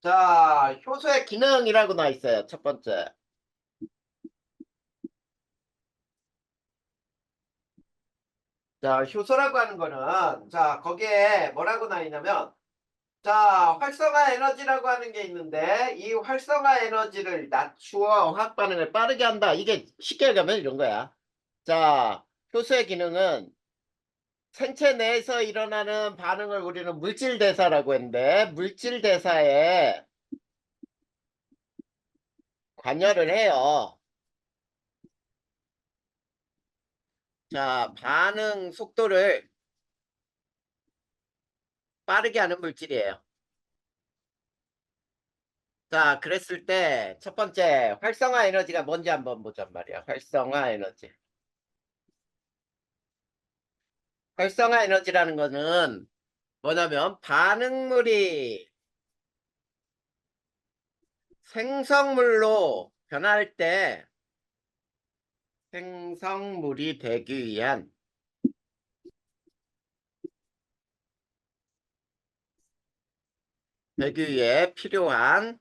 자, 효소의 기능이라고 나와 있어요. 첫 번째. 자, 효소라고 하는 거는, 자, 거기에 뭐라고 나와 있냐면, 자, 활성화 에너지라고 하는 게 있는데, 이 활성화 에너지를 낮추어 화학 반응을 빠르게 한다. 이게 쉽게 얘기하면 이런 거야. 자, 효소의 기능은 생체 내에서 일어나는 반응을 우리는 물질 대사라고 했는데, 물질 대사에 관여를 해요. 자, 반응 속도를 빠르게 하는 물질이에요. 자, 그랬을 때 첫 번째 활성화 에너지가 뭔지 한번 보잔 말이야. 활성화 에너지. 활성화 에너지라는 거는 뭐냐면 반응물이 생성물로 변할 때 생성물이 되기 위해 필요한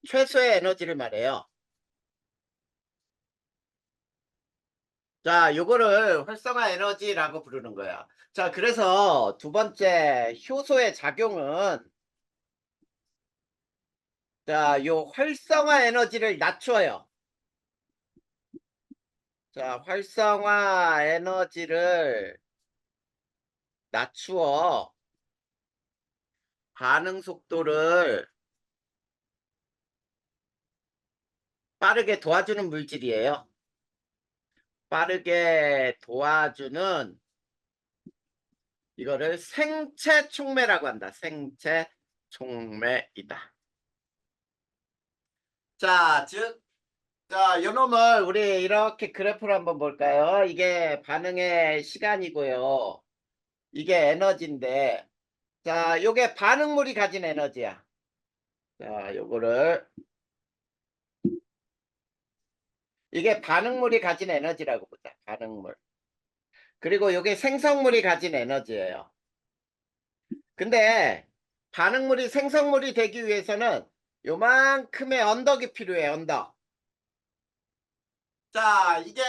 최소의 에너지를 말해요. 자, 요거를 활성화 에너지라고 부르는 거야. 자, 그래서 두 번째 효소의 작용은 자, 요 활성화 에너지를 낮춰요. 자, 활성화 에너지를 낮추어 반응 속도를 빠르게 도와주는 물질이에요. 빠르게 도와주는 이거를 생체 촉매라고 한다. 생체 촉매이다. 자, 즉, 자, 요놈을 우리 이렇게 그래프를 한번 볼까요? 이게 반응의 시간이고요. 이게 에너지인데, 자, 요게 반응물이 가진 에너지야. 자, 요거를 이게 반응물이 가진 에너지라고 보자. 반응물. 그리고 요게 생성물이 가진 에너지예요. 근데 반응물이 생성물이 되기 위해서는 요만큼의 언덕이 필요해. 언덕. 자, 이게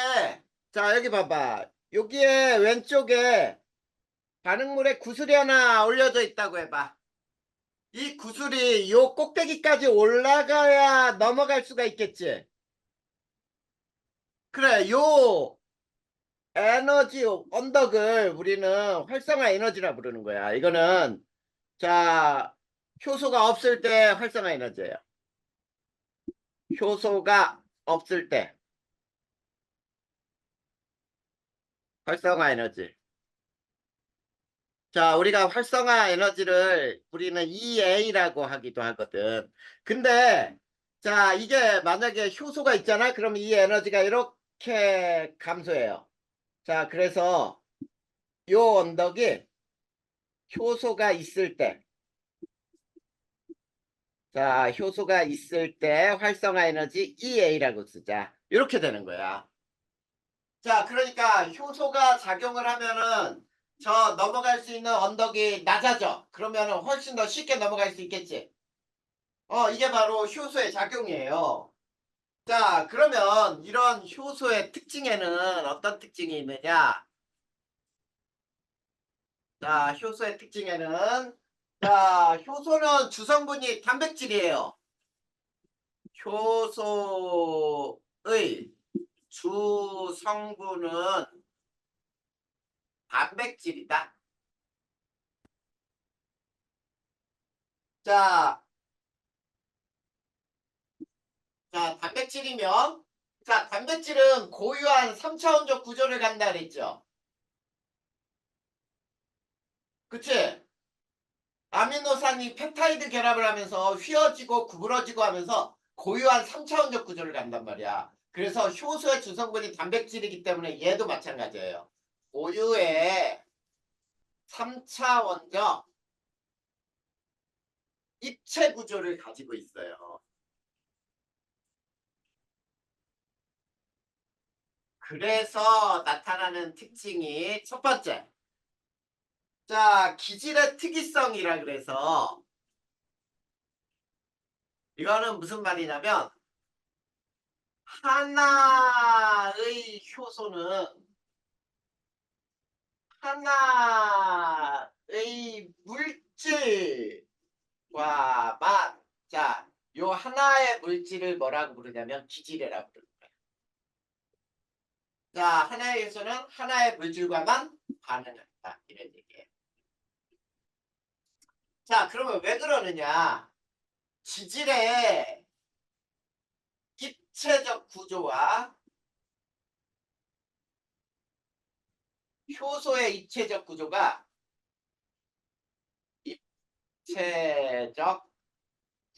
자, 여기 봐봐. 여기에 왼쪽에 반응물에 구슬이 하나 올려져 있다고 해봐. 이 구슬이 요 꼭대기까지 올라가야 넘어갈 수가 있겠지. 그래, 요 에너지 언덕을 우리는 활성화 에너지라 부르는 거야. 이거는 자, 효소가 없을 때 활성화 에너지예요. 효소가 없을 때 활성화 에너지. 자, 우리가 활성화 에너지를 우리는 EA라고 하기도 하거든. 근데 자, 이게 만약에 효소가 있잖아. 그럼 이 에너지가 이렇게 감소해요. 자, 그래서 요 언덕이 효소가 있을 때 자, 효소가 있을 때 활성화 에너지 EA라고 쓰자. 이렇게 되는 거야. 자, 그러니까 효소가 작용을 하면은 저 넘어갈 수 있는 언덕이 낮아져. 그러면은 훨씬 더 쉽게 넘어갈 수 있겠지. 이게 바로 효소의 작용이에요. 자, 그러면 이런 효소의 특징에는 어떤 특징이 있느냐? 자, 효소의 특징에는 자, 효소는 주성분이 단백질이에요. 효소의 주성분은 단백질이다. 자, 자, 단백질이면 자, 단백질은 고유한 3차원적 구조를 갖는다 그랬죠. 그치? 아미노산이 펩타이드 결합을 하면서 휘어지고 구부러지고 하면서 고유한 3차원적 구조를 갖는단 말이야. 그래서 효소의 주성분이 단백질이기 때문에 얘도 마찬가지예요. 고유의 3차원적 입체 구조를 가지고 있어요. 그래서 나타나는 특징이 첫 번째, 자, 기질의 특이성이라 그래서 이거는 무슨 말이냐면 하나의 효소는 하나의 물질과만 자, 요 하나의 물질을 뭐라고 부르냐면 기질이라고 부릅니다. 자, 하나의 효소는 하나의 물질과만 반응한다. 이런 얘기예요. 자, 그러면 왜 그러느냐? 기질의 입체적 구조와 효소의 입체적 구조가 입체적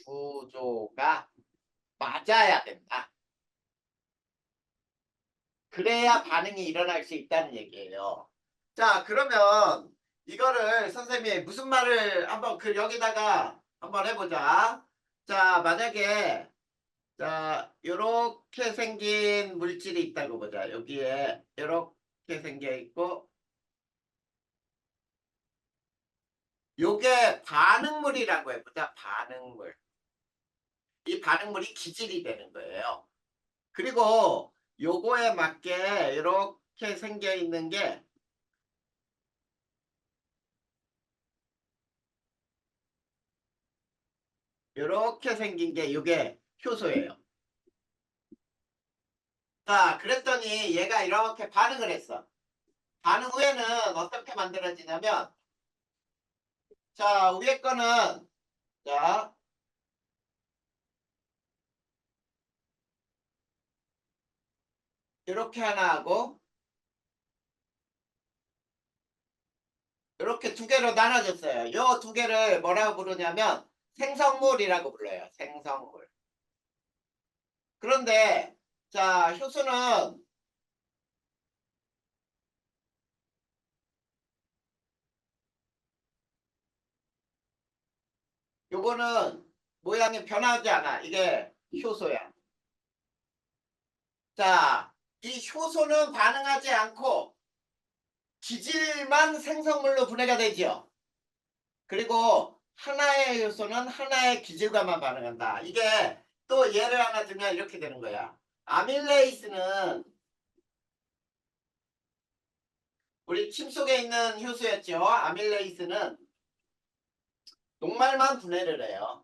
구조가 맞아야 된다. 그래야 반응이 일어날 수 있다는 얘기예요. 자, 그러면 이거를 선생님이 무슨 말을 한번 여기다가 한번 해보자. 자, 만약에 자, 요렇게 생긴 물질이 있다고 보자. 여기에 요렇게 생겨 있고 요게 반응물이라고 해보자. 반응물. 이 반응물이 기질이 되는 거예요. 그리고 요거에 맞게 이렇게 생겨 있는 게 이렇게 생긴 게 요게 효소예요. 자, 그랬더니 얘가 이렇게 반응을 했어. 반응 후에는 어떻게 만들어지냐면 자, 위에 거는 자, 이렇게 하나 하고 이렇게 두 개로 나눠졌어요. 요 두 개를 뭐라고 부르냐면 생성물이라고 불러요. 생성물. 그런데 자, 효소는 요거는 모양이 변하지 않아. 이게 효소야. 자, 이 효소는 반응하지 않고 기질만 생성물로 분해가 되죠. 그리고 하나의 효소는 하나의 기질과만 반응한다. 이게 또 예를 하나 들면 이렇게 되는 거야. 아밀레이스는 우리 침 속에 있는 효소였죠. 아밀레이스는 녹말만 분해를 해요.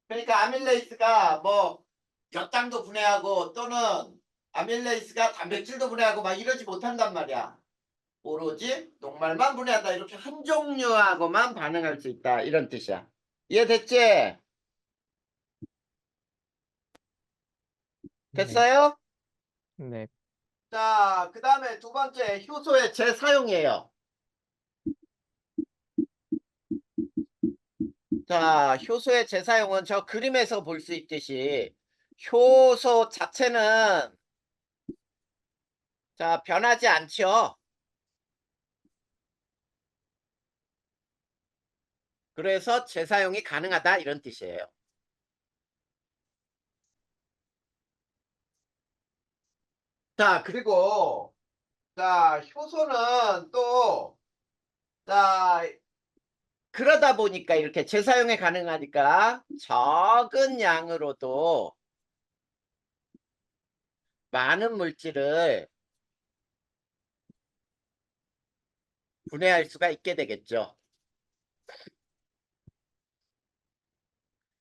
그러니까 아밀레이스가 뭐 엿당도 분해하고 또는 아밀레이스가 단백질도 분해하고 막 이러지 못한단 말이야. 오로지 녹말만 분해한다. 이렇게 한 종류하고만 반응할 수 있다. 이런 뜻이야. 이해됐지? 네, 됐어요? 네, 자, 그 다음에 두 번째 효소의 재사용이에요. 자, 효소의 재사용은 저 그림에서 볼 수 있듯이 효소 자체는 자, 변하지 않죠. 그래서 재사용이 가능하다 이런 뜻이에요. 자, 그리고 자, 효소는 또 자, 그러다 보니까 이렇게 재사용이 가능하니까 적은 양으로도 많은 물질을 분해할 수가 있게 되겠죠.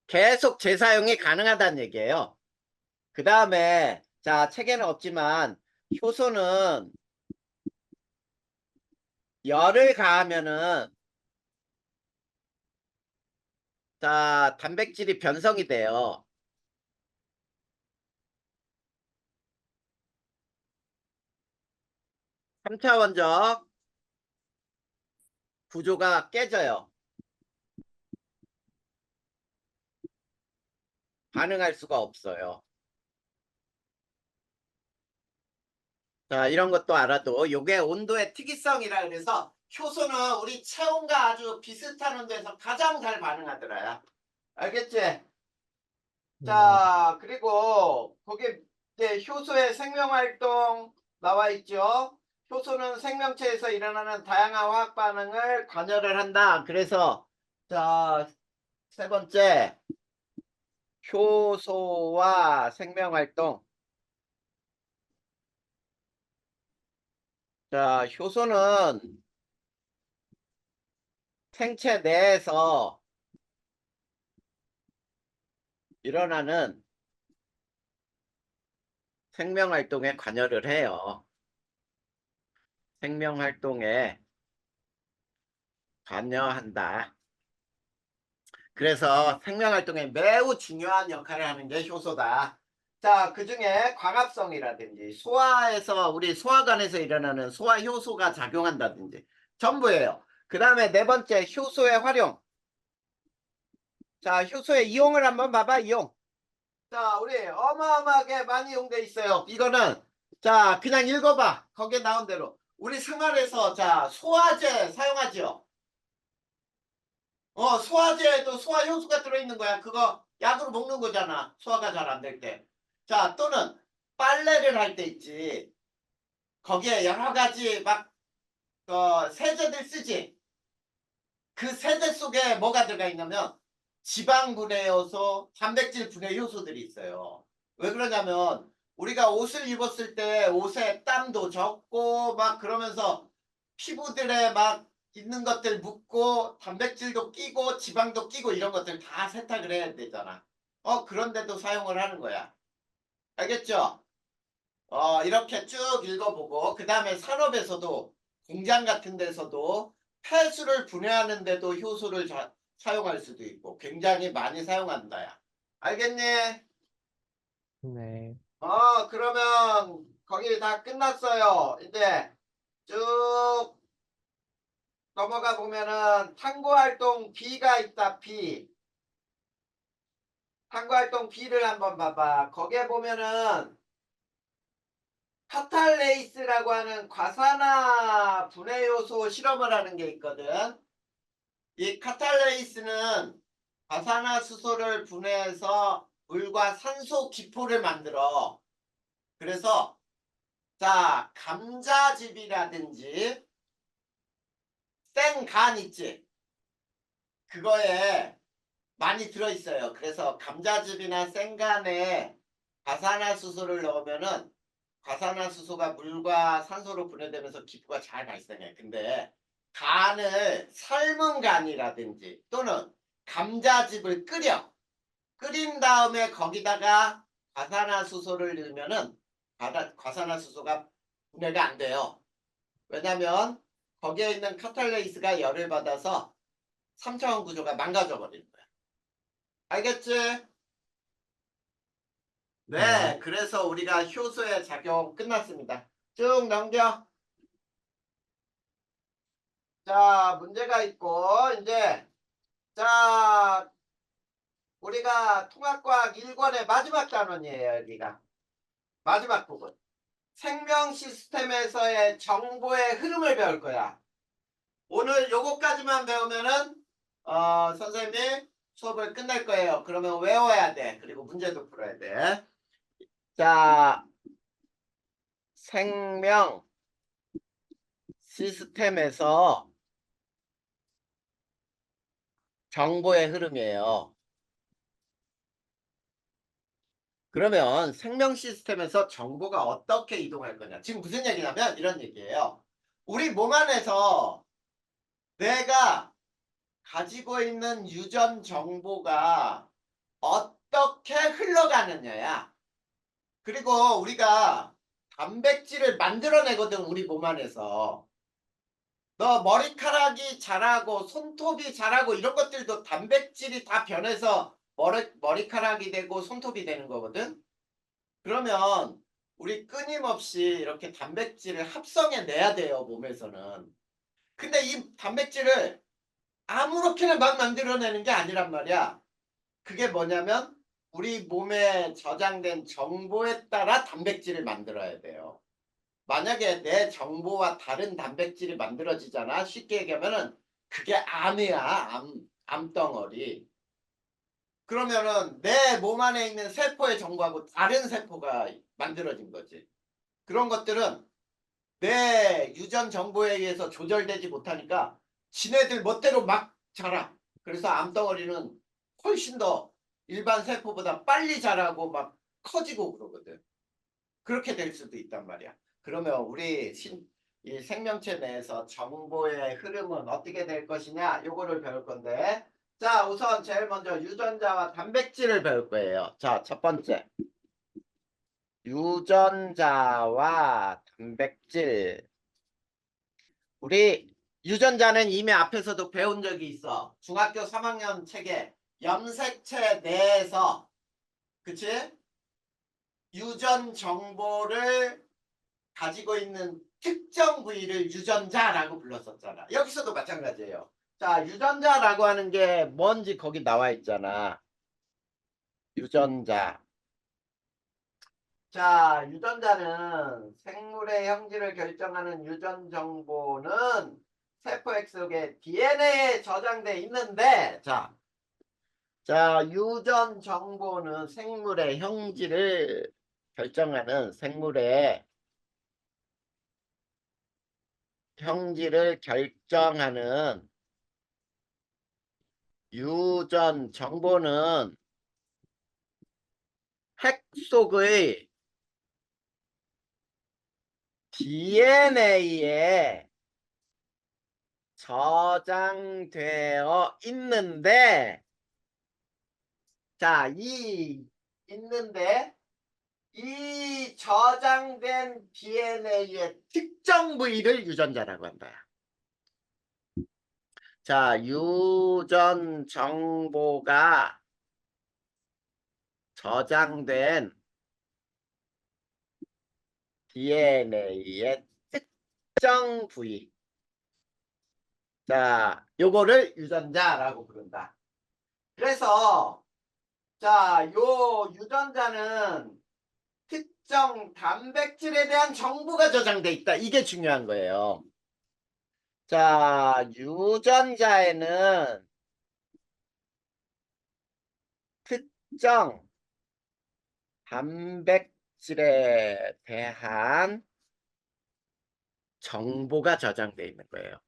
계속 재사용이 가능하다는 얘기예요. 그 다음에 자, 책에는 없지만 효소는 열을 가하면은 자, 단백질이 변성이 돼요. 3차원적 구조가 깨져요. 반응할 수가 없어요. 자, 이런 것도 알아도 요게 온도의 특이성이라 그래서 효소는 우리 체온과 아주 비슷한 온도에서 가장 잘 반응하더라. 알겠지? 네, 자, 그리고 거기 이제 효소의 생명활동 나와 있죠. 효소는 생명체에서 일어나는 다양한 화학 반응을 관여를 한다. 그래서 자, 세 번째 효소와 생명활동. 자, 효소는 생체 내에서 일어나는 생명활동에 관여를 해요. 생명활동에 관여한다. 그래서 생명활동에 매우 중요한 역할을 하는 게 효소다. 자, 그 중에 광합성이라든지 소화에서 우리 소화관에서 일어나는 소화 효소가 작용한다든지 전부예요. 그 다음에 네 번째 효소의 활용. 자, 효소의 이용을 한번 봐봐. 이용. 자, 우리 어마어마하게 많이 이용돼 있어요. 이거는 자, 그냥 읽어봐. 거기에 나온 대로. 우리 생활에서 자, 소화제 사용하죠. 소화제에도 소화 효소가 들어있는 거야. 그거 약으로 먹는 거잖아. 소화가 잘 안 될 때. 자, 또는 빨래를 할 때 있지. 거기에 여러 가지 막 세제들 쓰지. 그 세제 속에 뭐가 들어가 있냐면 지방 분해 요소, 단백질 분해 요소들이 있어요. 왜 그러냐면 우리가 옷을 입었을 때 옷에 땀도 적고 막 그러면서 피부들에 막 있는 것들 묻고 단백질도 끼고 지방도 끼고 이런 것들 다 세탁을 해야 되잖아. 그런데도 사용을 하는 거야. 알겠죠? 이렇게 쭉 읽어보고 그 다음에 산업에서도 공장 같은 데서도 폐수를 분해하는 데도 효소를 사용할 수도 있고 굉장히 많이 사용한다야. 알겠니? 네. 그러면 거기 다 끝났어요. 이제 쭉 넘어가 보면은 탐구활동 B가 있다. B. 탐구활동 B를 한번 봐봐. 거기에 보면은 카탈레이스라고 하는 과산화 분해 요소 실험을 하는 게 있거든. 이 카탈레이스는 과산화수소를 분해해서 물과 산소 기포를 만들어. 그래서 자, 감자즙이라든지 생간 있지? 그거에 많이 들어있어요. 그래서 감자즙이나 생간에 과산화수소를 넣으면은 과산화수소가 물과 산소로 분해되면서 기포가 잘 발생해. 근데 간을 삶은 간이라든지 또는 감자즙을 끓인 다음에 거기다가 과산화수소를 넣으면은 과산화수소가 분해가 안 돼요. 왜냐면 거기에 있는 카탈레이스가 열을 받아서 3차원 구조가 망가져 버리는 거야. 알겠지? 네. 네, 그래서 우리가 효소의 작용 끝났습니다. 쭉 넘겨. 자, 문제가 있고, 이제, 자, 우리가 통합과학 1권의 마지막 단원이에요, 여기가. 마지막 부분. 생명 시스템에서의 정보의 흐름을 배울 거야. 오늘 요거까지만 배우면은, 선생님이 수업을 끝낼 거예요. 그러면 외워야 돼. 그리고 문제도 풀어야 돼. 자, 생명 시스템에서 정보의 흐름이에요. 그러면 생명 시스템에서 정보가 어떻게 이동할 거냐. 지금 무슨 얘기냐면 이런 얘기예요. 우리 몸 안에서 내가 가지고 있는 유전 정보가 어떻게 흘러가느냐야. 그리고 우리가 단백질을 만들어내거든, 우리 몸 안에서. 너 머리카락이 자라고 손톱이 자라고 이런 것들도 단백질이 다 변해서 머리카락이 되고 손톱이 되는 거거든. 그러면 우리 끊임없이 이렇게 단백질을 합성해 내야 돼요, 몸에서는. 근데 이 단백질을 아무렇게나 막 만들어내는 게 아니란 말이야. 그게 뭐냐면 우리 몸에 저장된 정보에 따라 단백질을 만들어야 돼요. 만약에 내 정보와 다른 단백질이 만들어지잖아. 쉽게 얘기하면은 그게 암이야. 암덩어리. 그러면은 내 몸 안에 있는 세포의 정보하고 다른 세포가 만들어진 거지. 그런 것들은 내 유전 정보에 의해서 조절되지 못하니까 지네들 멋대로 막 자라. 그래서 암덩어리는 훨씬 더 일반 세포보다 빨리 자라고 막 커지고 그러거든. 그렇게 될 수도 있단 말이야. 그러면 우리 이 생명체 내에서 정보의 흐름은 어떻게 될 것이냐? 요거를 배울 건데. 자, 우선 제일 먼저 유전자와 단백질을 배울 거예요. 자, 첫 번째. 유전자와 단백질. 우리 유전자는 이미 앞에서도 배운 적이 있어. 중학교 3학년 책에 염색체 내에서, 그치? 유전 정보를 가지고 있는 특정 부위를 유전자라고 불렀었잖아. 여기서도 마찬가지예요. 자, 유전자라고 하는 게 뭔지 거기 나와 있잖아. 유전자. 자, 유전자는 생물의 형질을 결정하는 유전 정보는 세포 X 속에 DNA에 저장돼 있는데, 자, 유전 정보는 생물의 형질을 결정하는 유전 정보는 핵 속의 DNA에 저장되어 있는데, 자, 이 저장된 DNA의 특정 부위를 유전자라고 한다. 자, 유전 정보가 저장된 DNA의 특정 부위. 자, 요거를 유전자라고 부른다. 그래서 자, 요 유전자는 특정 단백질에 대한 정보가 저장돼 있다. 이게 중요한 거예요. 자, 유전자에는 특정 단백질에 대한 정보가 저장돼 있는 거예요.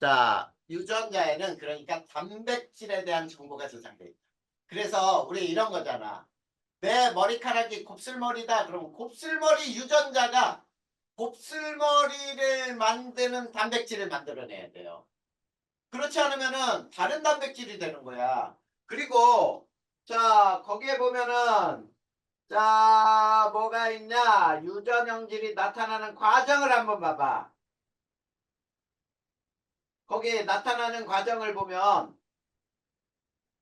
자, 유전자에는 그러니까 단백질에 대한 정보가 저장돼 있다. 그래서 우리 이런 거잖아. 내 머리카락이 곱슬머리다. 그럼 곱슬머리 유전자가 곱슬머리를 만드는 단백질을 만들어내야 돼요. 그렇지 않으면은 다른 단백질이 되는 거야. 그리고 자, 거기에 보면은 자, 뭐가 있냐? 유전 형질이 나타나는 과정을 한번 봐봐. 거기에 나타나는 과정을 보면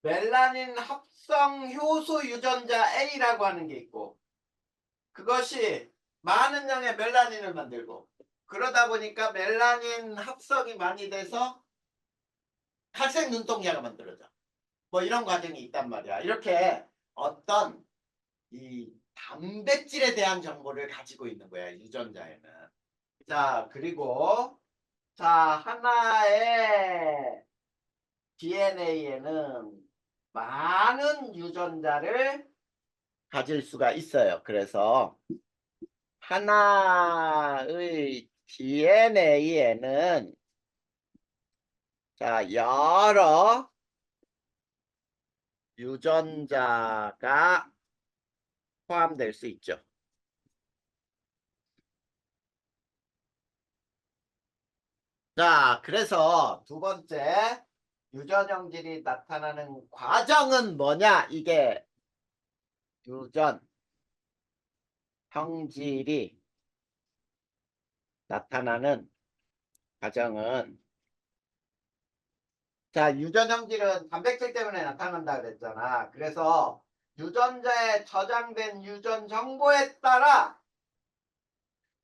멜라닌 합성 효소 유전자 A라고 하는 게 있고, 그것이 많은 양의 멜라닌을 만들고, 그러다 보니까 멜라닌 합성이 많이 돼서 갈색 눈동자가 만들어져. 뭐 이런 과정이 있단 말이야. 이렇게 어떤 이 단백질에 대한 정보를 가지고 있는 거야, 유전자에는. 자, 그리고 자, 하나의 DNA에는 많은 유전자를 가질 수가 있어요. 그래서 하나의 DNA에는 자, 여러 유전자가 포함될 수 있죠. 자, 그래서 두 번째 유전 형질이 나타나는 과정은 뭐냐? 이게 유전 형질이 나타나는 과정은 자, 유전 형질은 단백질 때문에 나타난다 그랬잖아. 그래서 유전자에 저장된 유전 정보에 따라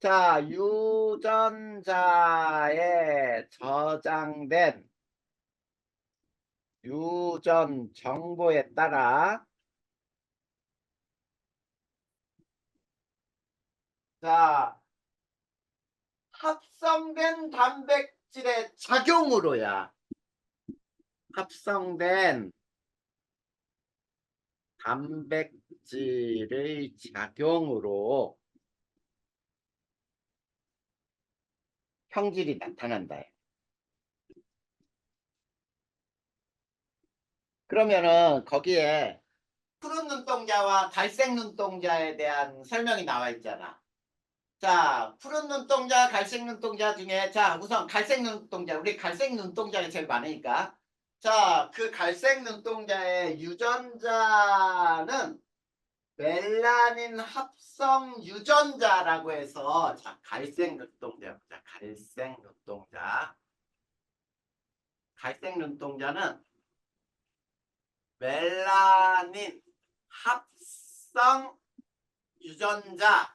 자, 유전자에 저장된 유전 정보에 따라 자, 합성된 단백질의 작용으로야 합성된 단백질의 작용으로 형질이 나타난다. 그러면은 거기에 푸른 눈동자와 갈색 눈동자에 대한 설명이 나와 있잖아. 자, 푸른 눈동자, 갈색 눈동자 중에 자, 우선 갈색 눈동자, 우리 갈색 눈동자가 제일 많으니까 자, 그 갈색 눈동자의 유전자는 멜라닌 합성 유전자라고 해서 자, 갈색 눈동자 보자. 갈색 눈동자. 갈색 눈동자는 멜라닌 합성 유전자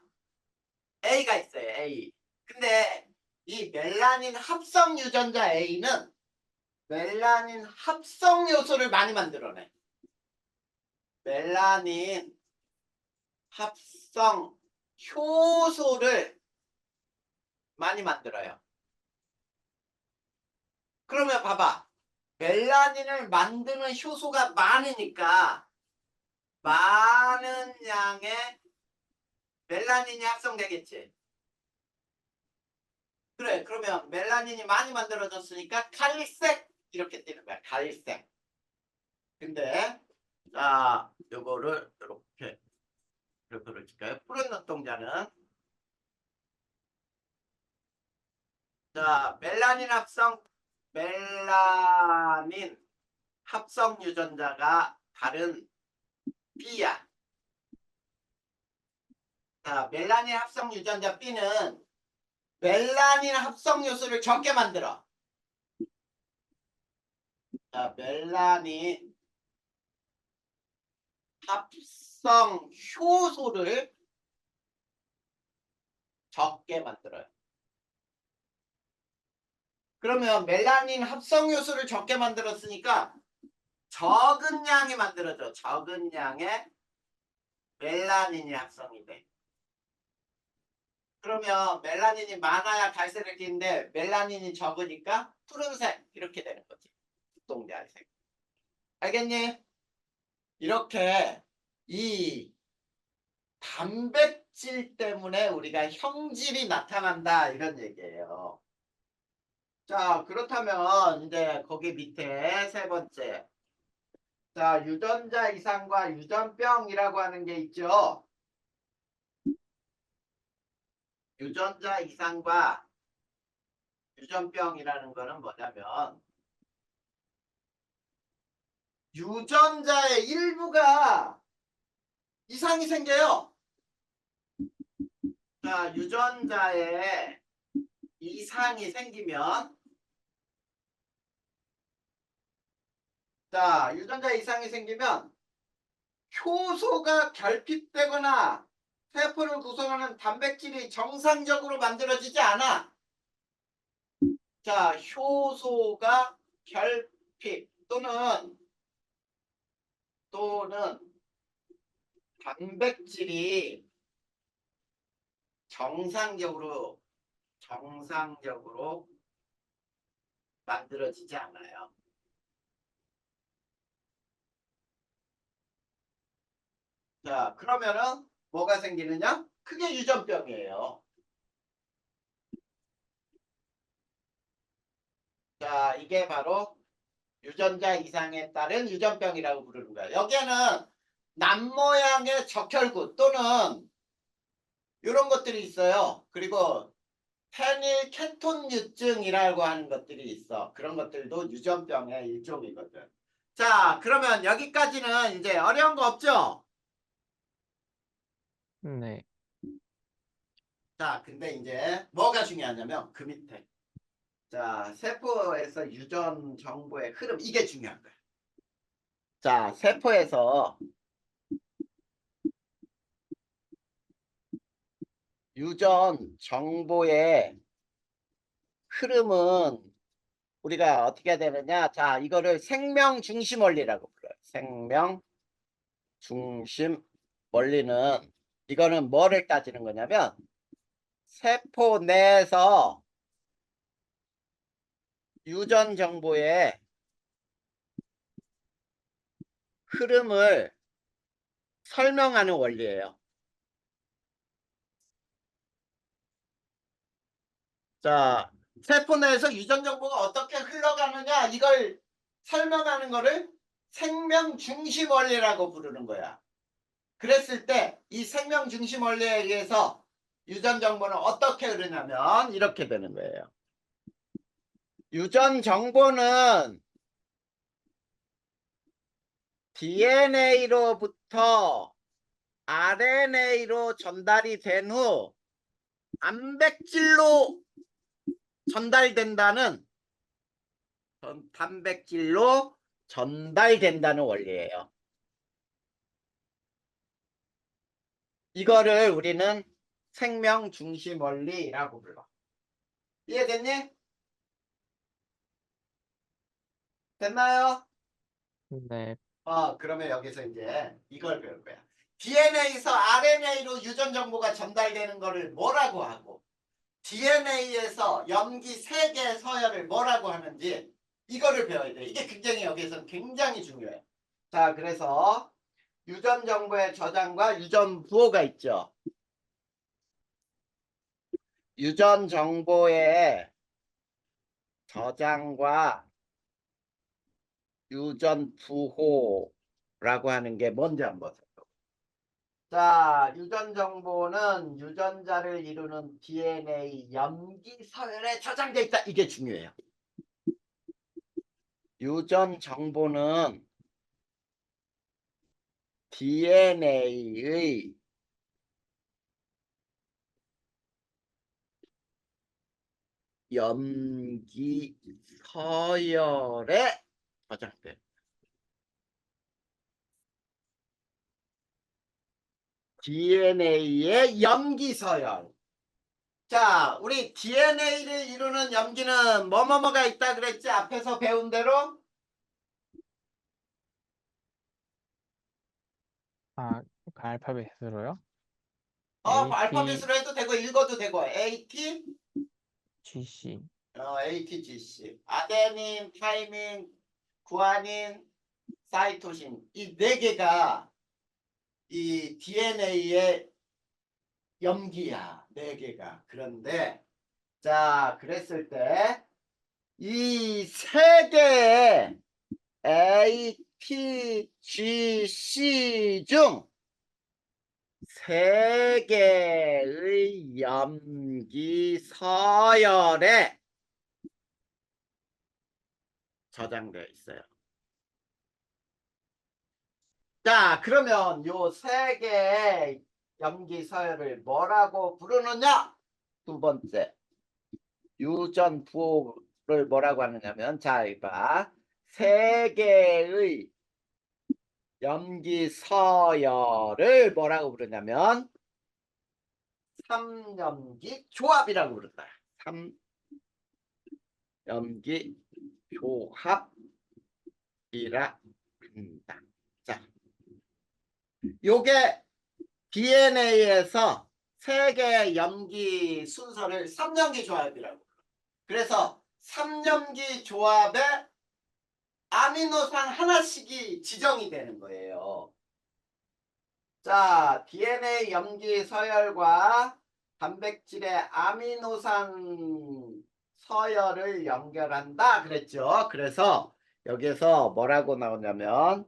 A가 있어요. A. 근데 이 멜라닌 합성 유전자 A는 멜라닌 합성 요소를 많이 만들어내. 멜라닌 합성 효소를 많이 만들어요. 그러면 봐봐. 멜라닌을 만드는 효소가 많으니까 많은 양의 멜라닌이 합성되겠지. 그래, 그러면 멜라닌이 많이 만들어졌으니까 갈색 이렇게 뜨는 거야. 갈색. 근데 자, 요거를 이렇게 볼까요? 푸른 눈동자는 자, 멜라닌 합성 유전자가 다른 B야. 자, 멜라닌 합성 유전자 B는 멜라닌 합성 요소를 적게 만들어. 자, 멜라닌 합성 효소를 적게 만들어요. 그러면 멜라닌 합성 요소를 적게 만들었으니까 적은 양이 만들어져. 적은 양의 멜라닌이 합성이 돼. 그러면 멜라닌이 많아야 갈색을 띠는데 멜라닌이 적으니까 푸른색 이렇게 되는 거지. 눈동자색. 알겠니? 이렇게 이 단백질 때문에 우리가 형질이 나타난다 이런 얘기예요. 자, 그렇다면 이제 거기 밑에 세 번째. 자, 유전자 이상과 유전병이라고 하는 게 있죠. 유전자 이상과 유전병이라는 거는 뭐냐면 유전자의 일부가 이상이 생겨요. 자, 유전자에 이상이 생기면 자, 유전자 이상이 생기면 효소가 결핍되거나 세포를 구성하는 단백질이 정상적으로 만들어지지 않아. 자, 효소가 결핍 또는 단백질이 정상적으로 만들어지지 않아요. 자, 그러면은 뭐가 생기느냐? 그게 유전병이에요. 자, 이게 바로 유전자 이상에 따른 유전병이라고 부르는 거야. 여기에는 남모양의 적혈구 또는 이런 것들이 있어요. 그리고 페닐 케톤유증이라고 하는 것들이 있어. 그런 것들도 유전병의 일종이거든. 자, 그러면 여기까지는 이제 어려운 거 없죠? 네. 자, 근데 이제 뭐가 중요하냐면 그 밑에. 자, 세포에서 유전 정보의 흐름 이게 중요한 거야. 자, 세포에서 유전 정보의 흐름은 우리가 어떻게 해야 되느냐? 자, 이거를 생명 중심 원리라고 불러요. 생명 중심 원리는 이거는 뭐를 따지는 거냐면 세포 내에서 유전 정보의 흐름을 설명하는 원리예요. 자, 세포 내에서 유전 정보가 어떻게 흘러가느냐 이걸 설명하는 거를 생명 중심 원리라고 부르는 거야. 그랬을 때 이 생명 중심 원리에 의해서 유전 정보는 어떻게 흐르냐면 이렇게 되는 거예요. 유전 정보는 DNA로부터 RNA로 전달이 된 후 단백질로 전달된다는 단백질로 전달된다는 원리예요. 이거를 우리는 생명 중심 원리라고 불러. 이해됐니? 됐나요? 네. 그러면 여기서 이제 이걸 배울 거야. DNA에서 RNA로 유전 정보가 전달되는 거를 뭐라고 하고 DNA에서 염기 세개 서열을 뭐라고 하는지 이거를 배워야 돼. 이게 굉장히 여기에서 굉장히 중요해. 자, 그래서 유전 정보의 저장과 유전 부호가 있죠. 유전 정보의 저장과 유전 부호라고 하는 게 뭔지 한번 살펴볼게요. 자, 유전 정보는 유전자를 이루는 DNA 염기 서열에 저장돼 있다. 이게 중요해요. 유전 정보는 DNA의 염기 서열에 저장돼. DNA의 염기 서열. 자, 우리 DNA를 이루는 염기는 뭐뭐뭐가 있다 그랬지? 앞에서 배운 대로? 아, 그 알파벳으로요? AT, 알파벳으로 해도 되고 읽어도 되고 AT, GC. ATGC, 아데닌, 타이민, 구아닌, 사이토신 이 네 개가 이 DNA의 염기야. 네 개가. 그런데 자, 그랬을 때 이 세 개의 ATGC 중 세 개의 염기 서열에 저장되어 있어요. 자, 그러면 요 세 개의 염기 서열을 뭐라고 부르느냐? 두 번째, 유전 부호를 뭐라고 하느냐면, 자, 이봐. 세 개의 염기 서열을 뭐라고 부르냐면, 삼염기 조합이라고 부른다. 삼염기 조합이라 한다. 자, 요게 DNA에서 세 개의 염기 순서를 삼염기 조합이라고. 그래서 삼염기 조합에 아미노산 하나씩이 지정이 되는 거예요. 자, DNA 염기 서열과 단백질의 아미노산 서열을 연결한다 그랬죠. 그래서 여기서 뭐라고 나오냐면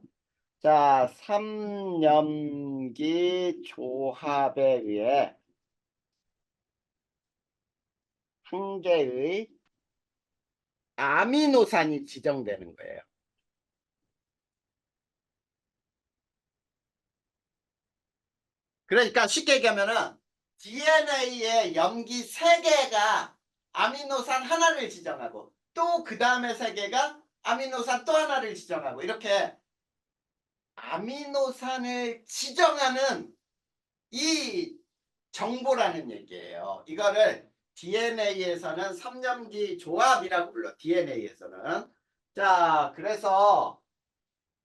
자, 삼염기 조합에 의해 한 개의 아미노산이 지정되는 거예요. 그러니까 쉽게 얘기하면은 DNA의 염기 3개가 아미노산 하나를 지정하고 또 그 다음에 3개가 아미노산 또 하나를 지정하고 이렇게 아미노산을 지정하는 이 정보라는 얘기예요. 이거를 DNA에서는 삼염기 조합이라고 불러. DNA에서는. 자, 그래서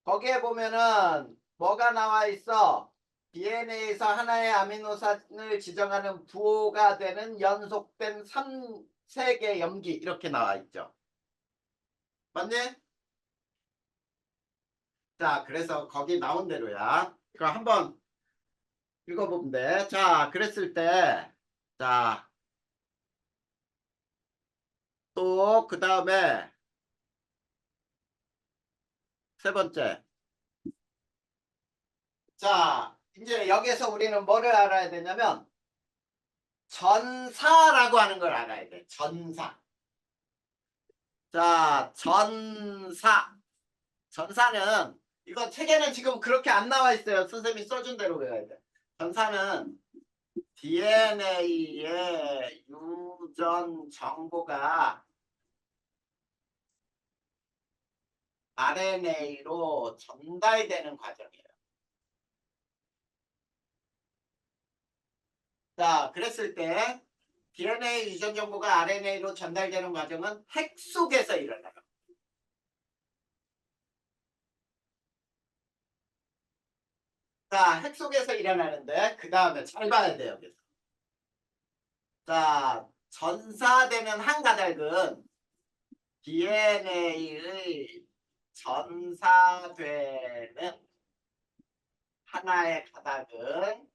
거기에 보면은 뭐가 나와 있어? DNA에서 하나의 아미노산을 지정하는 부호가 되는 연속된 3개 염기 이렇게 나와 있죠. 맞니? 자, 그래서 거기 나온 대로야. 이거 한번 읽어보면 돼. 자, 그랬을 때, 자, 또 그 다음에 세 번째. 자, 이제 여기서 우리는 뭐를 알아야 되냐면 전사라고 하는 걸 알아야 돼. 전사. 자, 전사. 전사는 이거 책에는 지금 그렇게 안 나와 있어요. 선생님이 써준 대로 외워야 돼. 전사는 DNA의 유전 정보가 RNA로 전달되는 과정이에요. 자, 그랬을 때 DNA 유전 정보가 RNA로 전달되는 과정은 핵 속에서 일어나요. 자, 핵 속에서 일어나는데 그 다음에 잘 봐야 돼요. 여기서. 자, 전사되는 한 가닥은 DNA의 전사되는 하나의 가닥은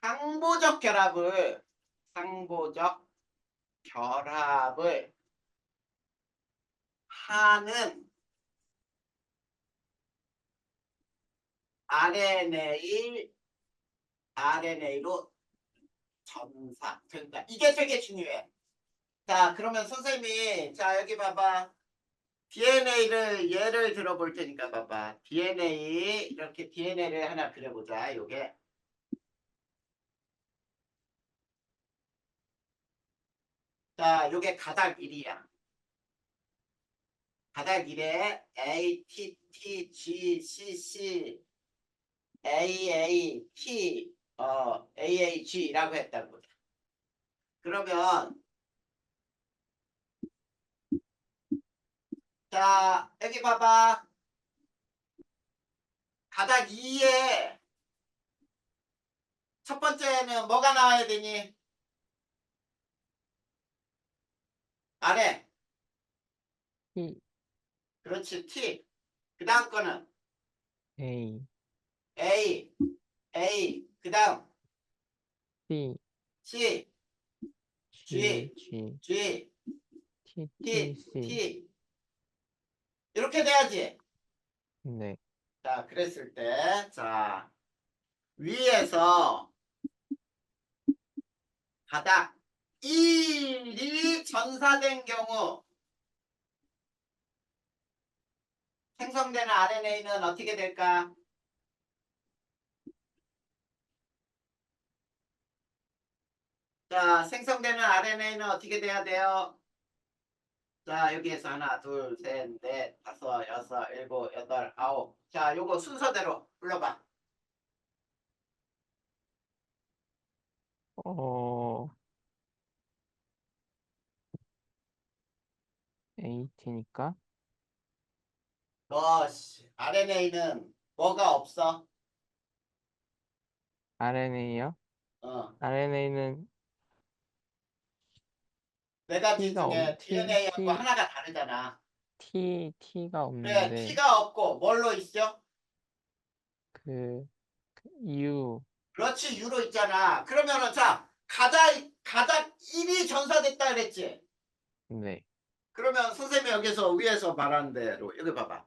상보적 결합을 하는 RNA로 전사. 그러니까 이게 되게 중요해. 자, 그러면 선생님이 자 여기 봐봐. DNA를 예를 들어 볼 테니까 봐봐. DNA 이렇게 DNA를 하나 그려보자. 요게 자 요게 가닥 1이야. 가닥 1에 ATTGCC AAT AH라고 했다는 거야. 그러면 자 여기 봐봐. 가닥 2에 첫 번째는 뭐가 나와야 되니? 아래. T, 그렇지. T. 그 다음 거는 A, A. 그 다음 T, C. G, G. G, G. T, T, T. C. T. 이렇게 돼야지. 네. 자, 그랬을 때, 자, 위에서 가닥 1이 전사된 경우 생성되는 RNA는 어떻게 될까? 자, 생성되는 RNA는 어떻게 돼야 돼요? 자, 여기에서 하나, 둘, 셋, 넷, 다섯, 여섯, 일곱, 여덟, 아홉. 자, 요거 순서대로 불러봐. 어, AT니까 RNA는 뭐가 없어? RNA요? 어. RNA는 네 가지 T가 중에 T, DNA하고 T, 하나가 다르잖아. T가 그래, 없는데 T가 없고 뭘로 있어? 그 U, 그렇지, U로 있잖아. 그러면은 자, 가닥 1이 전사됐다 그랬지? 네. 그러면 선생님이 여기서 위에서 말하는 대로 여기 봐봐.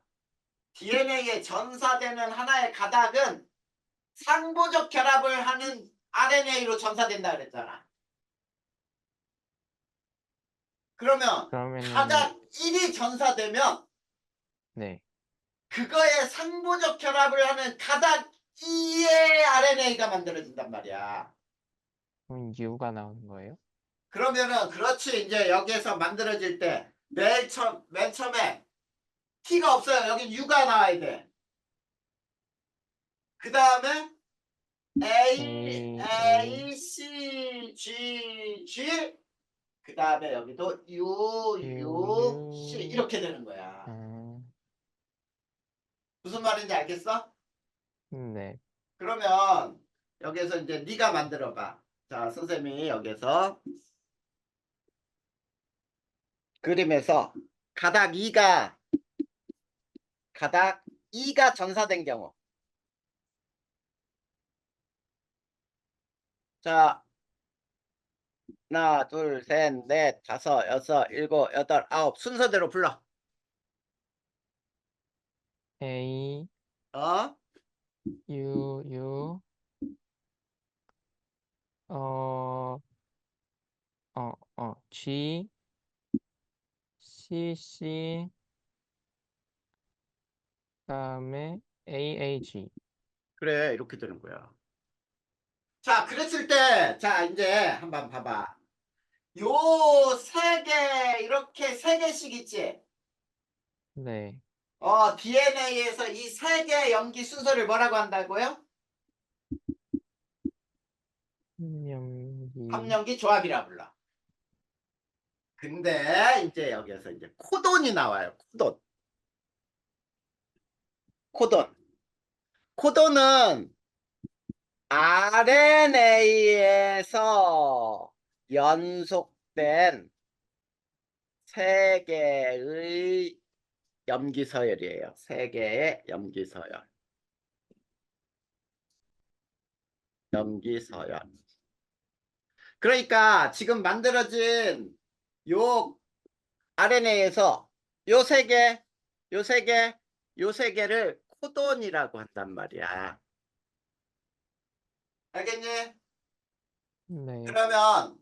DNA에 전사되는 하나의 가닥은 상보적 결합을 하는 RNA로 전사된다 그랬잖아. 그러면 그러면은 가닥 1이 전사되면 네. 그거에 상보적 결합을 하는 가닥 2의 RNA가 만들어진단 말이야. 그럼 U가 나오는 거예요? 그러면은 그렇지 이제 여기에서 만들어질 때 맨 처음에 T가 없어요. 여긴 U가 나와야 돼. 그 다음에 A, C, G 그 다음에 여기도 C U, 이렇게 되는 거야. 음, 무슨 말인지 알겠어? 네. 그러면 여기서 이제 네가 만들어 봐. 자, 선생님이 여기서 그림에서 가닥 2가 전사된 경우 자, 하나, 둘, 셋, 넷, 다섯, 여섯, 일곱, 여덟, 아홉. 순서대로 불러. A, 어? U, 어, G, C, 그다음에 AAG. 그래, 이렇게 되는 거야. 자, 그랬을 때, 자, 이제 한번 봐봐. 요 세 개, 이렇게 세 개씩 있지? 네. DNA에서 이 세 개의 염기 순서를 뭐라고 한다고요? 삼염기. 삼염기 조합이라 불러. 근데 이제 여기에서 이제 코돈이 나와요. 코돈. 코돈. 코돈은 RNA에서 연속된 세 개의 염기서열이에요. 세 개의 염기서열. 염기서열. 그러니까 지금 만들어진 요 RNA에서 요 세 개, 요 세 개, 요 세 개를 코돈이라고 한단 말이야. 알겠니? 네. 그러면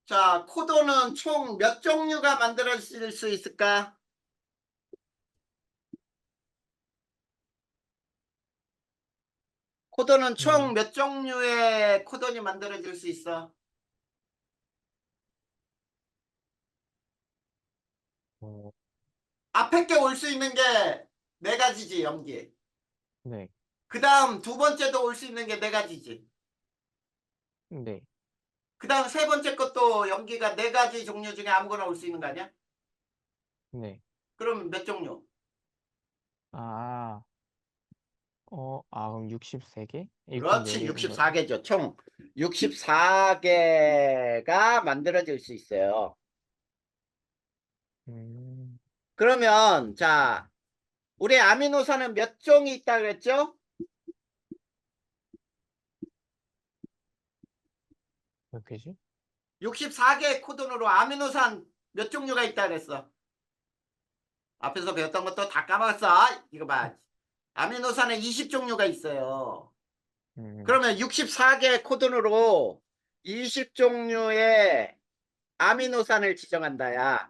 자, 코돈은 총 몇 종류가 만들어질 수 있을까? 코돈은 총 음, 몇 종류의 코돈이 만들어질 수 있어? 어, 앞에 게 올 수 있는 게 네 가지지, 염기. 네. 그 다음 두 번째도 올 수 있는 게 네 가지지. 네. 그 다음 세 번째 것도 염기가 네 가지 종류 중에 아무거나 올 수 있는 거 아니야? 네. 그럼 몇 종류? 아, 그럼 63개? 그럼 그렇지, 4개 된 거죠? 64개죠. 총 64개가 만들어질 수 있어요. 음, 그러면 자, 우리 아미노산은 몇 종이 있다 그랬죠? 몇 개지? 64개 코돈으로 아미노산 몇 종류가 있다 그랬어? 앞에서 배웠던 것도 다 까먹었어. 이거 봐. 아미노산은 20종류가 있어요. 음, 그러면 64개 코돈으로 20종류의 아미노산을 지정한다야.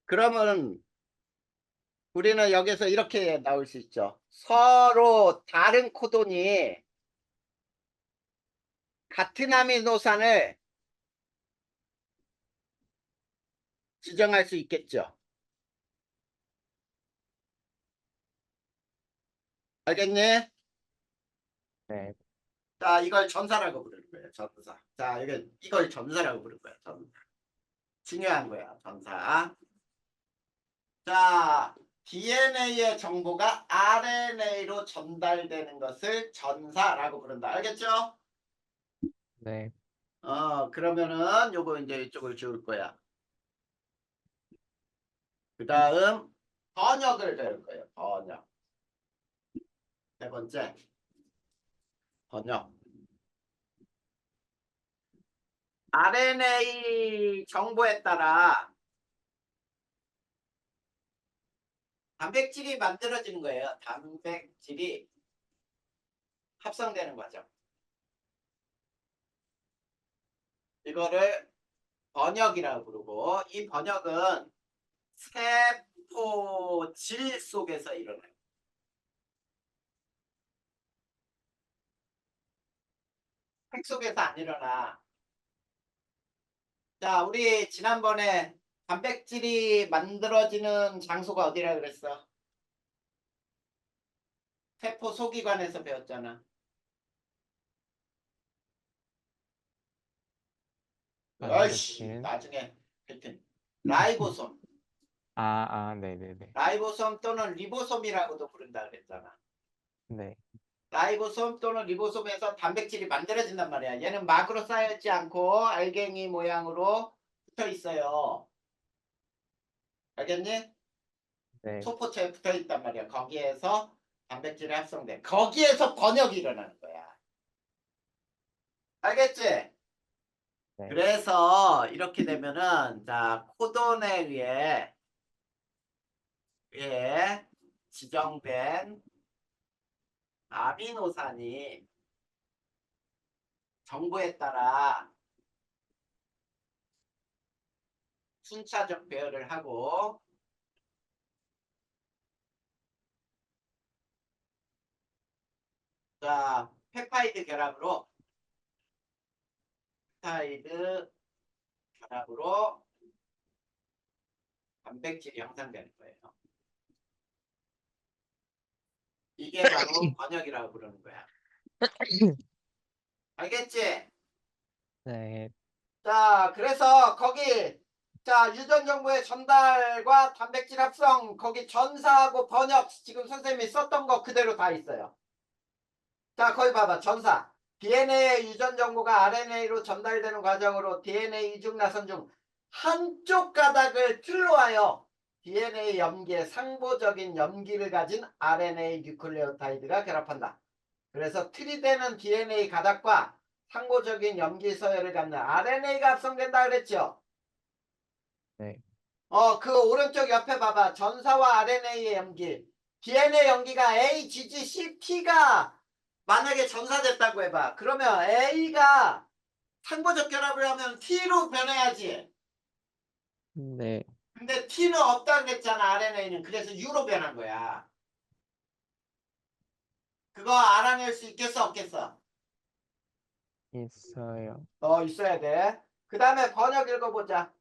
그러면 우리는 여기서 이렇게 나올 수 있죠. 서로 다른 코돈이 같은 아미노산을 지정할 수 있겠죠. 알겠니? 네. 자, 이걸 전사라고 부르는 거예요. 전사. 자, 이걸 전사라고 부르는 거예요. 전사. 중요한 거야. 전사. 자, DNA의 정보가 RNA로 전달되는 것을 전사라고 부른다. 알겠죠? 네. 그러면은 요거 이제 이쪽을 지울 거야. 그 다음 번역을 배울 거예요. 번역. 세 번째, 번역. RNA 정보에 따라 단백질이 만들어지는 거예요. 단백질이 합성되는 거죠. 이거를 번역이라고 부르고, 이 번역은 세포질 속에서 일어나요. 색 속에서 안 일어나. 자, 우리 지난번에 단백질이 만들어지는 장소가 어디라 그랬어? 세포 소기관에서 배웠잖아. 어이씨, 만들어지는, 나중에 하여튼 라이보솜. 네네네. 라이보솜 또는 리보솜이라고도 부른다 그랬잖아. 네. 라이보솜 또는 리보솜에서 단백질이 만들어진단 말이야. 얘는 막으로 쌓여있지 않고 알갱이 모양으로 붙어 있어요. 알겠니? 네. 소포체에 붙어 있단 말이야. 거기에서 단백질이 합성돼. 거기에서 번역이 일어나는 거야. 알겠지? 네. 그래서 이렇게 되면은 자 코돈에 의해 지정된 아미노산이 정보에 따라 순차적 배열을 하고 자 펩타이드 결합으로 단백질이 형성되는 거예요. 이게 바로 번역이라고 부르는 거야. 알겠지? 네. 자, 그래서 거기 자 유전 정보의 전달과 단백질 합성 거기 전사하고 번역 지금 선생님이 썼던 거 그대로 다 있어요. 자, 거기 봐봐. 전사. DNA의 유전 정보가 RNA로 전달되는 과정으로 DNA 이중 나선 중 한쪽 가닥을 틀로 하여 DNA 염기에 상보적인 염기를 가진 RNA 뉴클레오타이드가 결합한다. 그래서 틀이 되는 DNA 가닥과 상보적인 염기 서열을 갖는 RNA가 합성된다 그랬죠. 네. 그 오른쪽 옆에 봐봐. 전사와 RNA의 염기. DNA 염기가 A, G, G, C, T가 만약에 전사됐다고 해봐. 그러면 A가 상보적 결합을 하면 T로 변해야지. 네. 근데 T는 없다 그랬잖아. RNA는. 그래서 U로 변한 거야. 그거 알아낼 수 있겠어 없겠어? 있어요. 있어야 돼. 그 다음에 번역 읽어보자.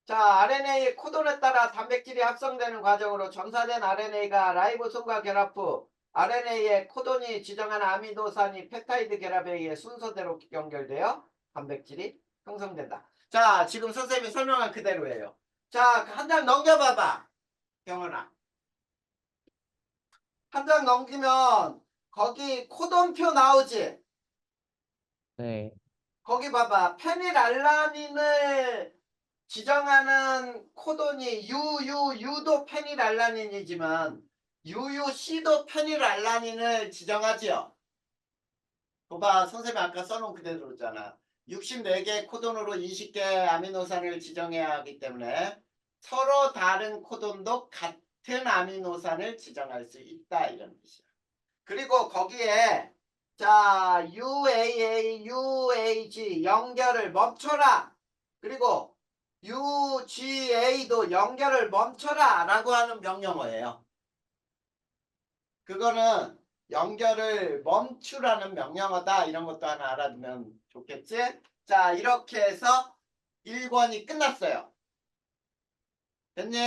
자, RNA의 코돈에 따라 단백질이 합성되는 과정으로 전사된 RNA가 라이보솜과 결합 후 RNA의 코돈이 지정한 아미노산이 펩타이드 결합에 의해 순서대로 연결되어 단백질이 형성된다. 자, 지금 선생님이 설명한 그대로예요. 자, 한 장 넘겨봐봐. 경원아. 한 장 넘기면 거기 코돈표 나오지? 네. 거기 봐봐. 페닐알라닌을 지정하는 코돈이 U도 페닐알라닌이지만 UUC도 페닐알라닌을 지정하지요. 봐봐. 선생님이 아까 써놓은 그대로잖아. 64개 코돈으로 20개 아미노산을 지정해야 하기 때문에 서로 다른 코돈도 같은 아미노산을 지정할 수 있다 이런 뜻이야. 그리고 거기에 자 UAA, UAG 연결을 멈춰라. 그리고 UGA도 연결을 멈춰라 라고 하는 명령어예요. 그거는 연결을 멈추라는 명령어다. 이런 것도 하나 알아두면 좋겠지? 자, 이렇게 해서 1권이 끝났어요. 됐니?